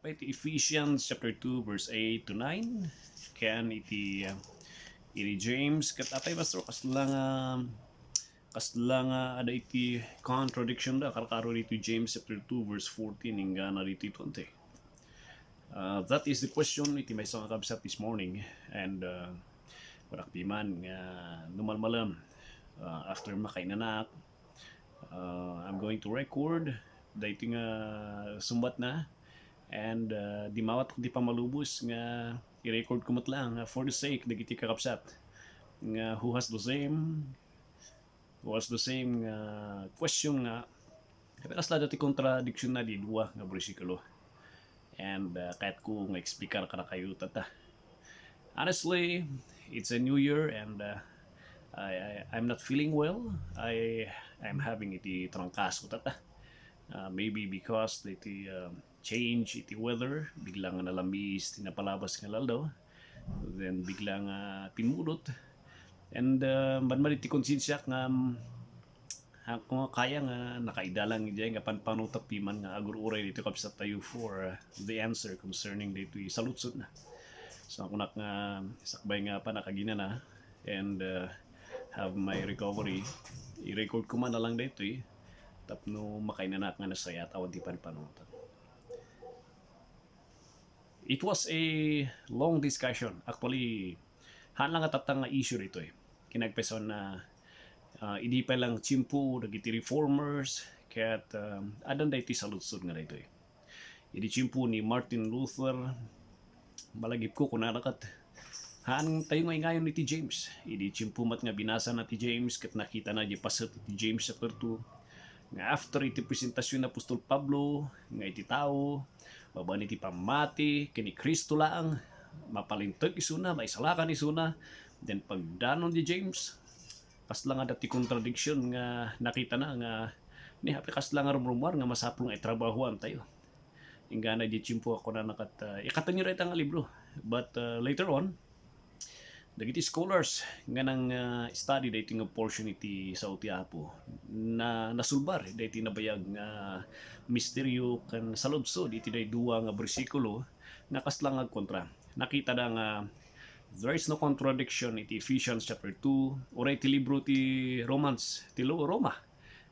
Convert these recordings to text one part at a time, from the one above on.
pa iti Ephesians chapter 2 verse 8 to 9. Ken iti James ket apay pastor kaslang ada iti contradiction da karkaro dito James chapter 2 verse 14 hingga na dito 20. That is the question iti may isang kabsat this morning, and parakpiman nga numalmalam after makainanak, I'm going to record dating sumbat na, and di mawat di pa malubos nga i-record ko lang for the sake dagiti kakabsat nga who has the same question nga peras la dati contradiction na di dua nga bersikulo, and kahit ko nga explicar ka na kayo tata. Honestly, it's a new year, and I'm not feeling well. I'm having iti trangkas ko tata. Maybe because iti change iti weather, biglang nalambis tinapalabas nga laldaw, then biglang pinulot, and banman iti konsensya nga kung kaya nga nakaidalang diyan nga panpanutap piman nga agur-uray dito kapsat tayo for the answer concerning dito salutsod na. So ako nga sakbay nga pa nakagina na, and have my recovery, i-record ko man na lang dito tapno makainanak nga nasayat awan di panpanutan. It was a long discussion. Actually, lang nga tatang nga issue rito kinagpeson na hindi pa lang chimpo dagiti reformers ket adan da iti salutsod nga dito Idi chimpo ni Martin Luther, malagip ko kunarakat haan tayo ngayon iti James. Idi chimpo mat nga binasa na ti James ket nakita na di pasat iti James chapter 2 nga after iti presentasyon na Apostol Pablo nga iti tao baban iti pamati kini Kristo lang mapalintag isuna maisalakan isuna, then pagdanon di James kas lang dati contradiction nga nakita na nga ni happy kas lang rumrumar nga masapul nga itrabahuan tayo. Ingana di chimpo ako na nakat ikatanyo rin ang libro, but later on dagiti scholars nga nang study dati nga portion iti sa Utiapo na nasulbar dati nabayag nga misteryo kan saludsod iti day duwa nga bersikulo nga kaslang agkontra. Nakita na nga there is no contradiction iti Ephesians chapter 2 or iti libro ti Romans ti Roma.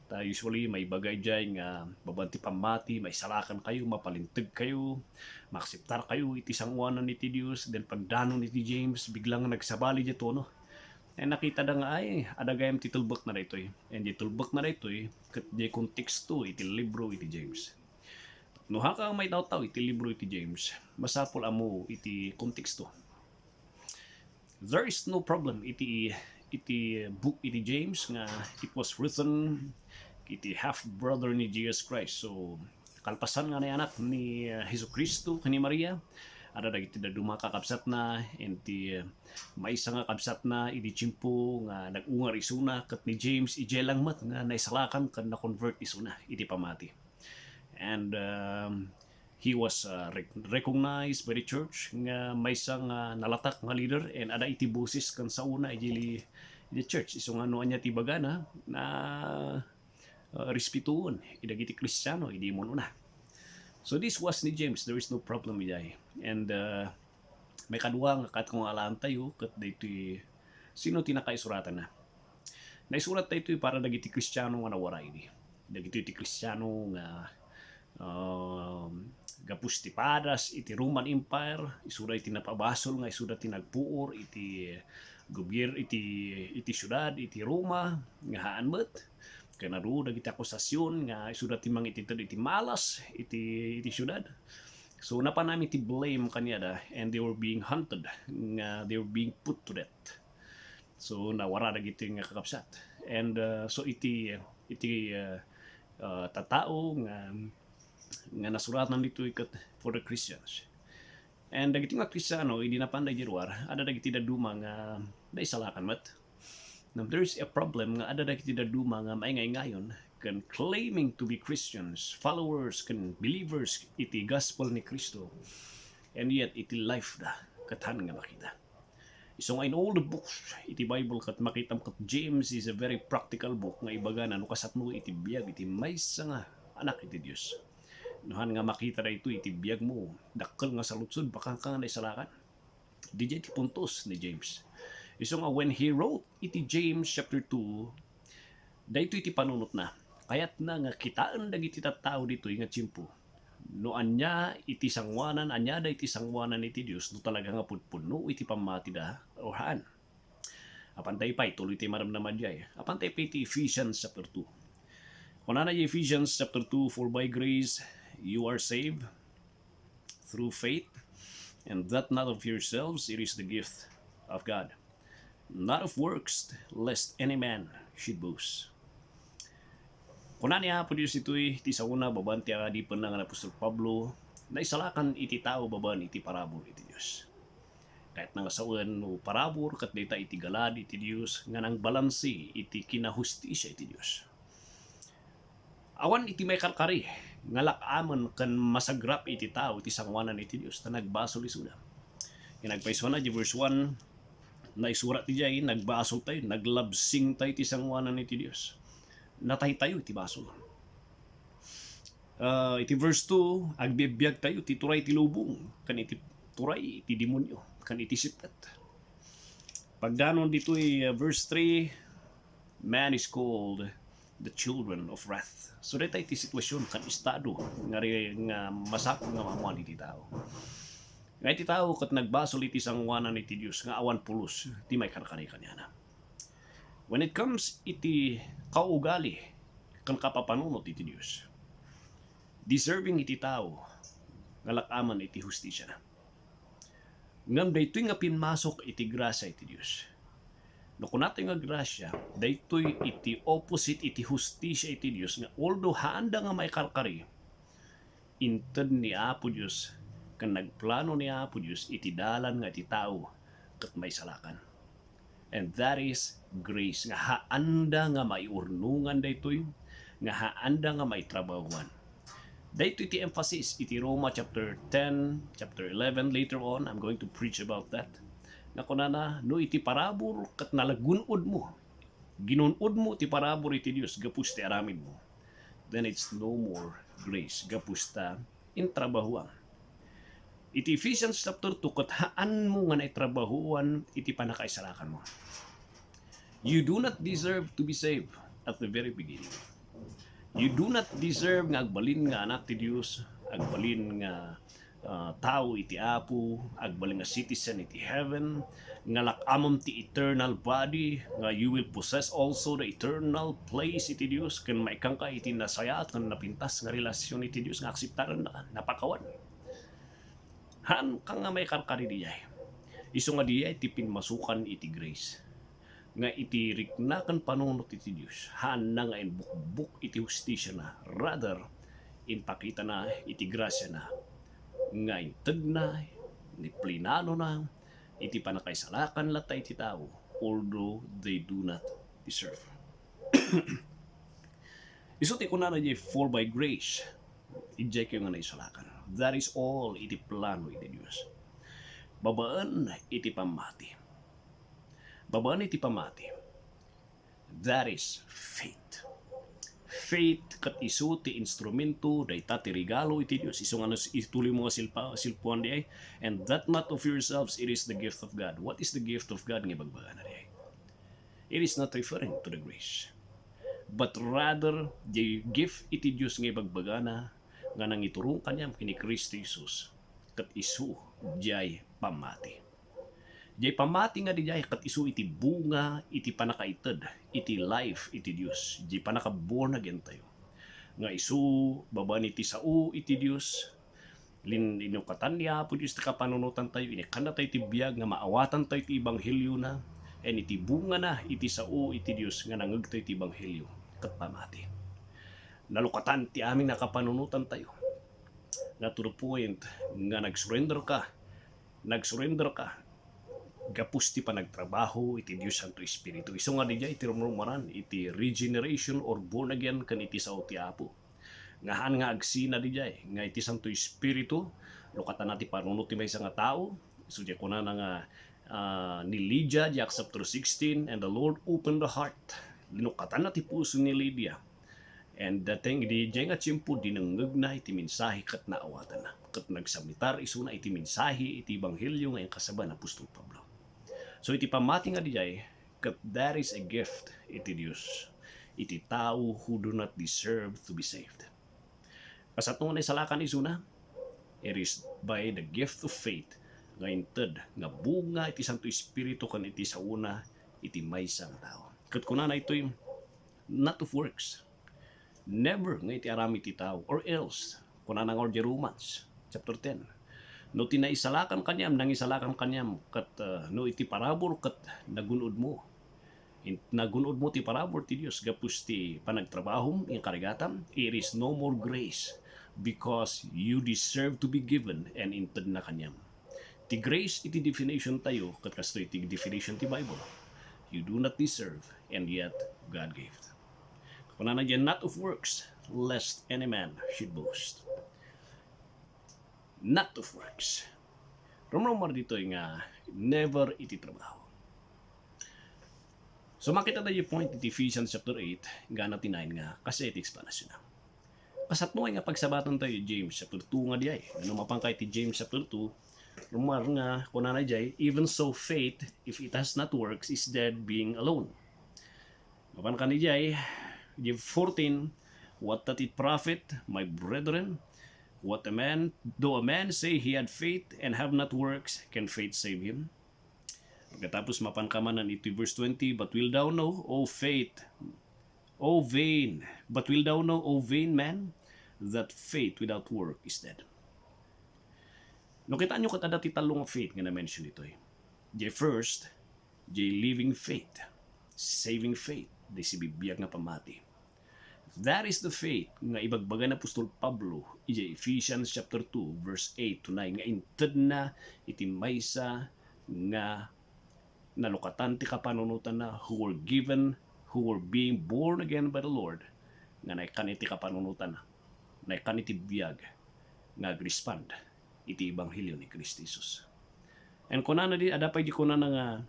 Ta usually may bagay dyan nga babanti pamati, may salakan kayo, mapalintag kayo, maksiptar kayo iti sanguanan iti Dios, then pagdanon iti James biglang nagsabali dito no. And nakita na nga ay adagayam titulbak na dito and titulbak na dito ket di konteksto iti libro iti James. No haka may taw iti libro iti James, masapol amo iti konteksto. There is no problem iti book iti James nga it was written iti half brother ni Jesus Christ. So kalpasan nga na anak ni Jesucristo kani Maria, ada dagiti daduma kakabsat na enti maisa nga kabsat na iti chimpo nga nagungar isuna ket ni James ijelang mat nga naisalakan ken na convert isuna iti pamati. And he was recognized by the church nga maysa nga nalatak nga leader, and ada iti boses kan sa una iti church iso nga noan niya ti bagana na respetuon idagiti Kristiyano idi mo na. So this was ni James, there is no problem iday. And may kadwa nga kat kung alam tayo ket dito sino tinakaisuratan na naisurat tayo para dagiti Kristiyano nga nawara ini dagiti ti Kristiyano nga gapus ti padas iti Roman Empire, isura iti napabasol nga isura ti nagpuor iti gobyerno iti syudad iti Roma nga haan met kanaro dagiti akusasyon nga isura ti mangitited iti malas iti syudad. So napanami ti blame kaniada, and they were being hunted nga they were being put to death. So nawara dagiti nga kakabsat, and so iti tatao nga nasuratan dito ikat for the Christians. And dagiti nga Kristiyano hindi napanday jirwar ada dagiti daduma nga naisalakan mat. Now there's a problem nga ada dagiti daduma nga maingay-ngayon kan claiming to be Christians, followers kan believers iti gospel ni Kristo, and yet iti life da katan nga makita. So in all the books iti Bible kat makita kat James is a very practical book nga ibaga na no kasatno iti biyag iti maysa nga anak iti Dios. Nuhan nga makita na ito, itibiyag mo, dakkel nga sa lutsod, baka ka nga naisalakan. Di ti puntos ni James. Iso nga when he wrote iti James chapter 2, dayto iti panunot na. Kayat na nga kitaan dagiti tattao dito nga tiyempo. No anya iti sangwanan, anya da iti sangwanan iti Dios, no talaga nga pudpuno iti pamati da orhan. Apantay pa, tuloy ti maramdaman jay. Apantay pa iti Ephesians chapter 2. Kung na Ephesians chapter 2, for by grace you are saved through faith, and that not of yourselves, it is the gift of God, not of works, lest any man should boast. Kuna niya po Diyos ito'y iti sa una, baban ti ADDA pa nga Apostol Pablo, na isalakan iti tao baban iti parabor iti Diyos. Kahit nga sa ulan parabor, kat dita iti galad iti Diyos, nga nang balansi iti kinahustisya iti Diyos. Awan iti may karkari, nga lakaman kan masagrap iti tao, iti sangwanan iti Diyos, na nagbasol isuda. Nagpaiswa na, di verse 1, na isurat ti jay, nagbasol tayo, naglabsing tayo iti sangwanan iti Diyos. Natay tayo iti basol. Iti verse 2, agbibiyag tayo, iti turay iti lubong, kan iti turay iti demonyo, kan iti sipet. Pagdanon dito verse 3, man is called the children of wrath. So dito iti sitwasyon, kan estado, nga masakot nga mamuan iti tao. Nga iti tao, kat nagbasol iti sangwanan iti Diyos, nga awan pulos, ti may karkari kanyana. When it comes iti kaugali, kan kapapanunot iti Diyos, deserving iti tao, nga lakaman iti hustisya na. Ngam daytoy nga pinmasok iti grasya iti Diyos. No kung natin nga grasya, daytoy iti opposite iti hustisya iti Diyos, nga although haanda nga may karkari, inted ni Apo Diyos, kan nagplano ni Apo Diyos, iti dalan nga iti tao, kat may salakan. And that is grace. Nga haanda nga may urnungan daytoy, nga haanda nga may trabahuan. Daytoy iti emphasis iti Roma chapter 10, chapter 11 later on. I'm going to preach about that. Na kunana no iti parabor kat nalagunod mo. Ginunod mo iti parabor iti Dios gapus ti aramid mo. Then it's no more grace. Gapus ta in trabahuan. Iti Ephesians chapter 2, kat haan mo nga naitrabahuan iti panakaisalakan mo. You do not deserve to be saved at the very beginning. You do not deserve nga agbalin nga anak ti Dios, agbalin nga tao iti Apo, agbalin nga citizen iti heaven, nga lakamam ti eternal body, nga you will possess also the eternal place iti Dios, ken maikang ka iti nasaya at kan napintas nga relasyon iti Dios nga akseptaran na napakawan. Han ka nga may karkari diyay. Iso nga diyay iti pinmasukan iti grace. Nga iti riknakan panunot iti Diyos. Han na nga inbukbuk iti hustisya na. Rather, inpakita na iti grasya na. Nga inted na, ni plinano na, iti panakaisalakan lata iti tao, although they do not deserve. Iso ti kunana di for by grace, ijay kayo nga naisalakan. That is all iti plano iti Diyos. Babaan iti pamati. Babaan iti pamati. That is faith. Faith kat isu ti instrumento dayta ti regalo iti Dios. Isu nga ituloy mo nga silpuan di ay. And that not of yourselves, it is the gift of God. What is the gift of God nga bagbagan na di ay? It is not referring to the grace, but rather the gift iti Dios nga bagbagana nga nang iturong kanyam kini Kristo Jesus kat isu jay pamati. Jay pamati nga di jay kat isu iti bunga iti panakaited iti life iti Dios. Jay panaka born again tayo. Nga isu baban iti sao iti Dios. Linukatan niya po Dios kapanunutan tayo. Inikana tayo iti biyag nga maawatan tayo iti ebanghelyo na. And iti bunga na iti sao iti Dios nga nangag tayo iti ebanghelyo kat pamati. Nalukatan ti aming nakapanunutan tayo. Na to the point nga nag-surrender ka. Gapus ti panagtrabaho iti Dios Santo Espiritu. Iso nga di iti rumrumaran iti regeneration or born again kan iti sao ti Apo. Ngahan nga agsina di nga iti Santo Espiritu lukatan nati panunot ti maysa nga tao. So di ko na nga ni Lydia di Acts chapter 16, and the Lord opened the heart. Linukatan nati puso ni Lydia. And dating di nga tiyempo dinangag na iti mensahe kat naawatan na. Kat nagsamitar iso na iti mensahe iti ebanghelyo nga kasaba na Apostol Pablo. So iti pamati nga dijay kat that is a gift iti Dios. Iti tao who do not deserve to be saved. Kasatong na isalakan iso na, it is by the gift of faith nga inted nga bunga iti Santo Espiritu kan iti sa una iti maysa nga tao. Kat kunana ito'y not of works. Never nga iti arami ti tao or else kunana nga ordi Romans chapter 10. No tinaisalakan kanyam nangisalakan kanyam kat no iti parabor kat nagunod mo. Nagunod mo ti parabor ti Dios gapus ti panagtrabahom ing karigatan, it is no more grace because you deserve to be given and inted na kanyam. Ti grace iti definition tayo kat kasto iti definition ti Bible. You do not deserve and yet God gave. Kunana dyan, not of works, lest any man should boast. Not of works. Rumor dito nga, never iti trabaho. So makita tayo yung point iti Ephesians chapter 8, gana tinayin nga, kasi iti explanation na. Kasatnuay nga pagsabatan tayo James chapter 2 nga diyay. Ano mapangkay ti James chapter 2, rumor nga, kunana diyay, even so faith, if it has not works, is dead being alone. Mapangkay diyay, Give 14, what doth it profit, my brethren? What though a man say he had faith and have not works, can faith save him? Pagkatapos mapankamanan ito verse 20, but will thou know, O faith, O vain, but will thou know, O vain man, that faith without work is dead. No, kita nyo katada ti talong faith nga na-mention ito eh. First, living faith, saving faith, di si bibiyag nga pamati. That is the faith nga ibagbaga na Apostol Pablo iti Ephesians chapter 2 verse 8 to 9 nga inted na iti maysa nga nalukatan ti kapanunutan na who were being born again by the Lord nga naikan iti kapanunutan na naikan iti biyag nga respond iti ebanghelyo ni Kristo Jesus. And kunana di adapay di kunana nga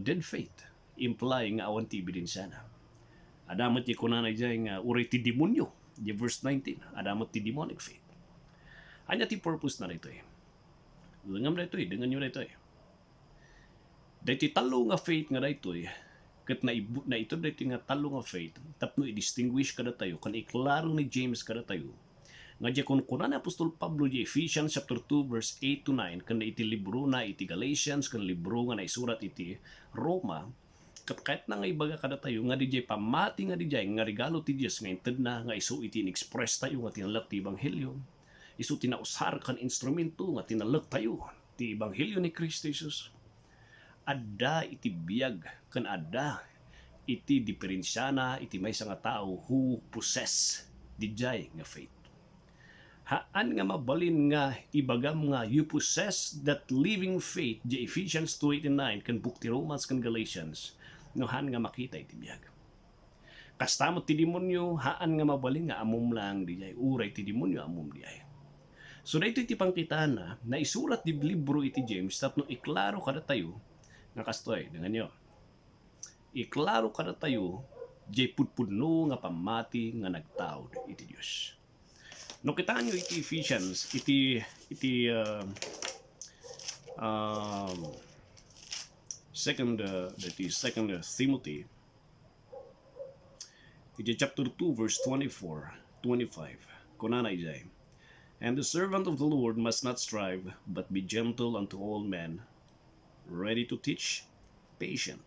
dead faith implying nga awan ti ebidensya na. Adamat ti kunana dyan nga uray ti demonyo. Di verse 19. Adamat ti demonic faith. Anya ti purpose na rito eh. Dengam na ito eh. Dengan nyo na ito eh. Dahil ti talo nga faith nga rito eh. Kat na ito dahil nga talo nga faith. Tapno i-distinguish kada tayo. Kan iklaro ni James kada tayo. Nga dyan kung kunana Apostol Pablo di Ephesians chapter 2 verse 8 to 9. Kan iti libro na iti Galatians. Kan libro nga na isurat iti Roma. Kahit na nga ibaga kada tayo, nga di pamati nga di nga regalo ti Diyos, nga inted na, nga iso iti in-express tayo, nga tinalak ti Ebanghelyo. Iso tinausar kan instrumento, nga tinalak tayo, ti Ebanghelyo ni Kristo Jesus. Adda iti biyag, kan adda iti diferensyana, iti may nga tao who possess di nga faith. Haan nga mabalin nga ibagam nga you possess that living faith, di Ephesians 2:8-9, kan book ti Romans, kan Galatians, nohan nga makita iti biyag. Kastamot ti demonyo, haan nga mabalin nga amom lang dijay. Uray ti demonyo amom dijay. So dito iti pangkitaan na isulat di libro iti James tapno iklaro kada tayo nga kastoy dengan nyo. Iklaro kada tayo jay pudpudno nga pamati nga nagtao iti Dios. No kitaan nyo iti Ephesians, iti Second Timothy, iti chapter 2 verse 24-25. Kunana ijay. And the servant of the Lord must not strive, but be gentle unto all men, ready to teach, patient,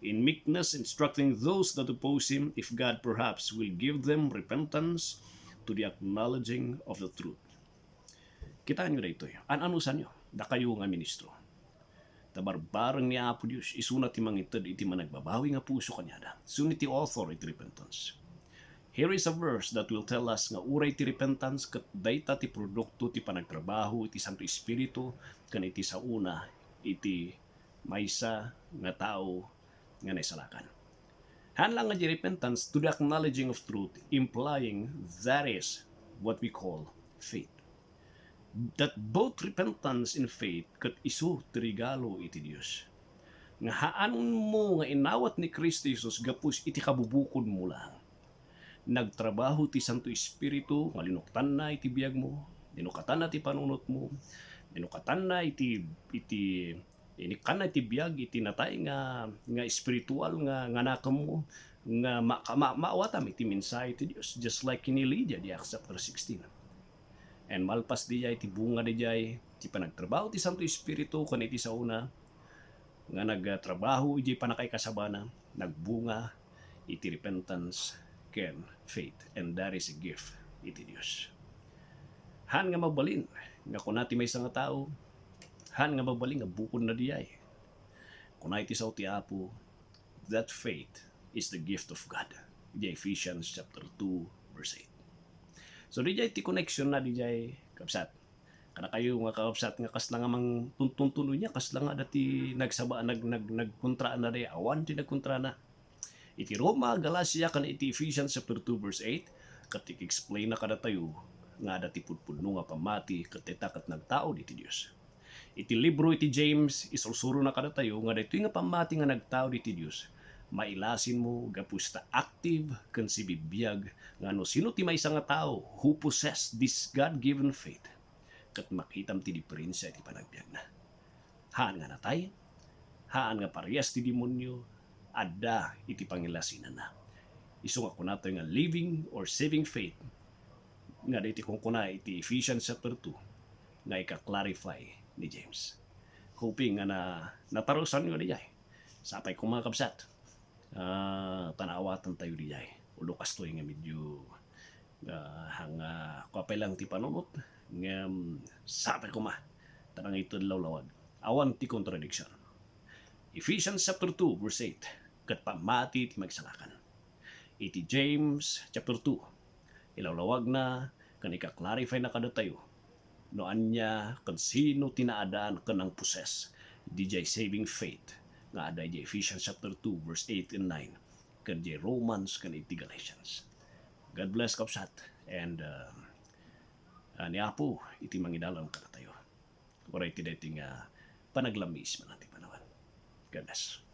in meekness instructing those that oppose him, if God perhaps will give them repentance to the acknowledging of the truth. Kitaan nyo na ito. An-anusan nyo, da kayo nga ministro. Tabarbarang ni Apo Diyos, isunat ti mangitad iti managbabawi nga puso kanyada. Sunit ti author iti repentance. Here is a verse that will tell us nga uray ti repentance kat dayta ti produkto ti panagtrabaho iti Santo Espiritu kan iti sa una iti maysa nga tao nga naisalakan. Hanlang nga di repentance to the acknowledging of truth, implying that is what we call faith. That both repentance and faith kat isu ti regalo iti Dios. nga haan mo nga inawat ni Kristo Jesus gapus iti kabubukod mo lang. Nagtrabaho ti Santo Espiritu nga linuktan na iti biyag mo, dinukatan na ti panunot mo, dinukatan na iti inikan na iti biyag iti natay nga espiritual nga nakam mo nga maawatam iti mensahe ti Dios, just like kini Lydia di Acts chapter 16. And malpas di iti bunga di ti panagtrabaho ti Santo Espiritu kan iti sa una nga nagtrabaho iti panakay kasabana, nagbunga iti repentance ken faith, and that is a gift iti Dios. Han nga mabalin nga kunati may nga tao, han nga mabalin nga bukod na diyay. Kunay iti sa ti Apo, that faith is the gift of God. Di Ephesians chapter 2 verse 8. So di ti connection na di kapsat. Kana kayo nga kapsat nga kasla nga mang tuntuno niya, kasla nga dati nagsaba nagkontra na di awan ti nagkontra na. Iti Roma, Galacia, kan iti Ephesians chapter 2 verse 8, katik explain na kada tayo nga dati pudpudno nga pamati katitakat nagtao diti Dios. Iti libro iti James isulsuro na kada tayo nga dito nga pamati nga nagtao diti Dios. Mailasin mo gapusta active ken si bibiyag nga no sino ti maysa nga tao who possess this God-given faith ket makitam ti diferensya iti panagbiag na. Haan nga natay, haan nga parehas ti demonyo, ADDA iti pangilasinan na. Isu nga kunato nga living or saving faith nga diti kung kuna iti Ephesians chapter 2 nga ika-clarify ni James. Hoping nga natarusan nyo di sapay kung mga kabsat. Tanawatan tayo di ulukas to nga medyo hang kapay lang ti panunot nga sapay kuma tanang ito lawlawag. Awan ti contradiction. Ephesians chapter 2 verse 8, ket pamati ti magsalakan. Iti James chapter 2, ilawlawag na kan ika-clarify na kada tayo no anya kan sino tinaadaan kanang possess DJ saving faith nga ada di Ephesians chapter 2 verse 8 and 9 kan di Romans kan iti Galatians. God bless kapsat, and ni Apo iti mangidalam kada tayo. Oray ti dating panaglamis man natin panawan. God bless.